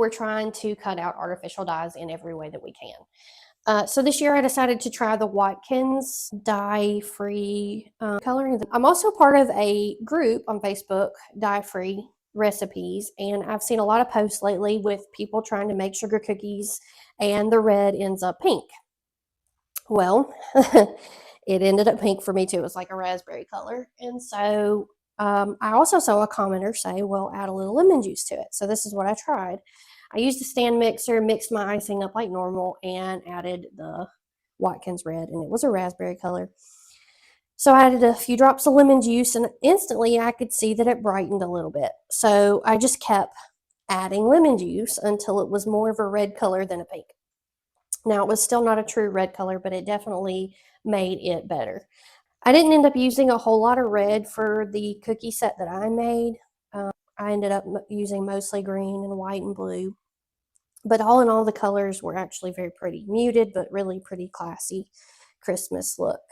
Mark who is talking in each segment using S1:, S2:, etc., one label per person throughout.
S1: We're trying to cut out artificial dyes in every way that we can. So this year I decided to try the Watkins dye-free coloring. I'm also part of a group on Facebook, Dye-Free Recipes, and I've seen a lot of posts lately with people trying to make sugar cookies and the red ends up pink. Well, it ended up pink for me too. It was like a raspberry color. And so I also saw a commenter say, well, add a little lemon juice to it. So this is what I tried. I used a stand mixer, mixed my icing up like normal, and added the Watkins red, and it was a raspberry color. So I added a few drops of lemon juice, and instantly I could see that it brightened a little bit. So I just kept adding lemon juice until it was more of a red color than a pink. Now, it was still not a true red color, but it definitely made it better. I didn't end up using a whole lot of red for the cookie set that I made. I ended up using mostly green and white and blue. But all in all, the colors were actually very pretty. Muted, but really pretty classy Christmas look.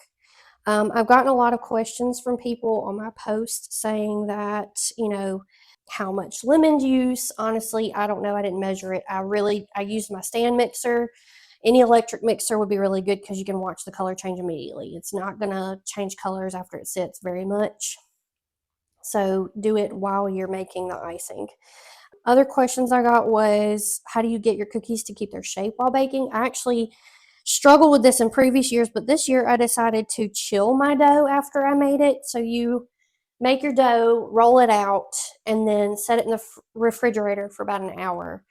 S1: I've gotten a lot of questions from people on my post saying that, how much lemon juice. Honestly, I don't know. I didn't measure it. I used my stand mixer. Any electric mixer would be really good because you can watch the color change immediately. It's not going to change colors after it sits very much. So do it while you're making the icing. Other questions I got was, how do you get your cookies to keep their shape while baking? I actually struggled with this in previous years, but this year I decided to chill my dough after I made it. So you make your dough, roll it out, and then set it in the refrigerator for about an hour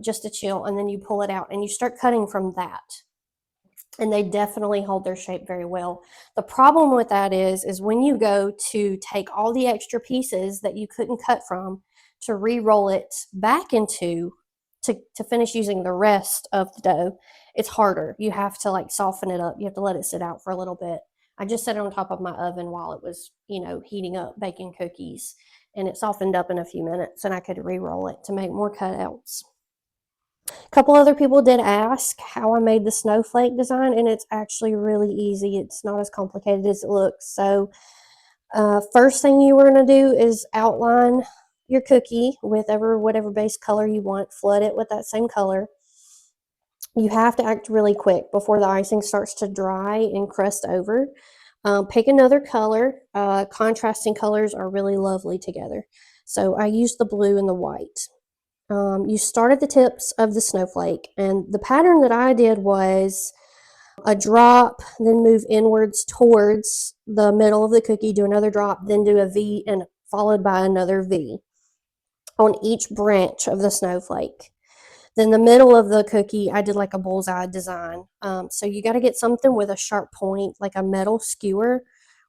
S1: just to chill, and then you pull it out and you start cutting from that. And they definitely hold their shape very well. The problem with that is when you go to take all the extra pieces that you couldn't cut from to re-roll it back into to finish using the rest of the dough, it's harder. You have to like soften it up. You have to let it sit out for a little bit. I just set it on top of my oven while it was, heating up, baking cookies, and it softened up in a few minutes, and I could re-roll it to make more cutouts. A couple other people did ask how I made the snowflake design, and it's actually really easy. It's not as complicated as it looks. So first thing you were going to do is outline your cookie with whatever base color you want. Flood it with that same color. You have to act really quick before the icing starts to dry and crust over. Pick another color. Contrasting colors are really lovely together. So I used the blue and the white. You start at the tips of the snowflake, and the pattern that I did was a drop, then move inwards towards the middle of the cookie, do another drop, then do a V, and followed by another V on each branch of the snowflake. Then the middle of the cookie, I did like a bullseye design. So you got to get something with a sharp point, like a metal skewer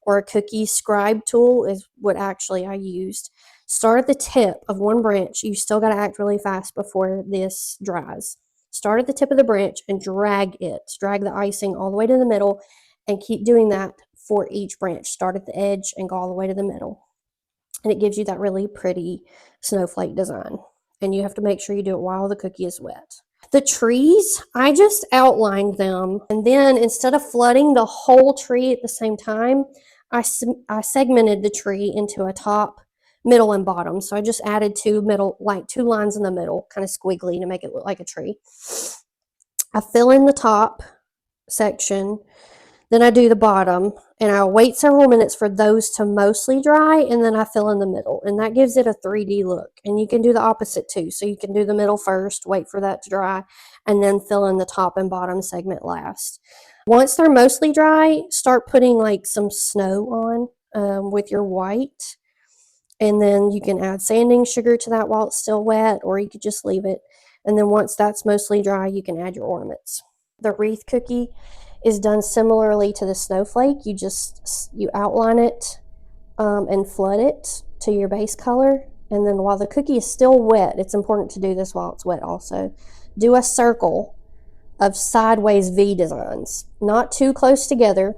S1: or a cookie scribe tool is what actually I used. Start at the tip of one branch. You still got to act really fast before this dries. Start at the tip of the branch and drag the icing all the way to the middle, and keep doing that for each branch. Start at the edge and go all the way to the middle. And it gives you that really pretty snowflake design. And you have to make sure you do it while the cookie is wet. The trees, I just outlined them, and then instead of flooding the whole tree at the same time, I segmented the tree into a top, middle, and bottom. So I just added two lines in the middle, kind of squiggly to make it look like a tree. I fill in the top section, then I do the bottom, and I wait several minutes for those to mostly dry, and then I fill in the middle, and that gives it a 3D look. And you can do the opposite too. So you can do the middle first, wait for that to dry, and then fill in the top and bottom segment last. Once they're mostly dry, start putting like some snow on with your white, and then you can add sanding sugar to that while it's still wet, or you could just leave it. And then once that's mostly dry, you can add your ornaments. The wreath cookie is done similarly to the snowflake. You outline it and flood it to your base color, and then while the cookie is still wet, it's important to do this while it's wet also, do a circle of sideways V designs, not too close together,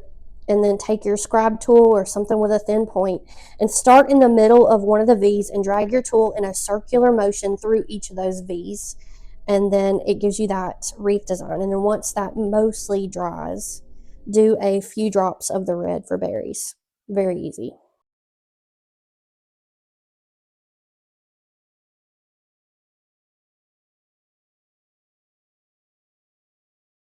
S1: and then take your scribe tool or something with a thin point and start in the middle of one of the V's and drag your tool in a circular motion through each of those V's. And then it gives you that wreath design. And then once that mostly dries, do a few drops of the red for berries. Very easy.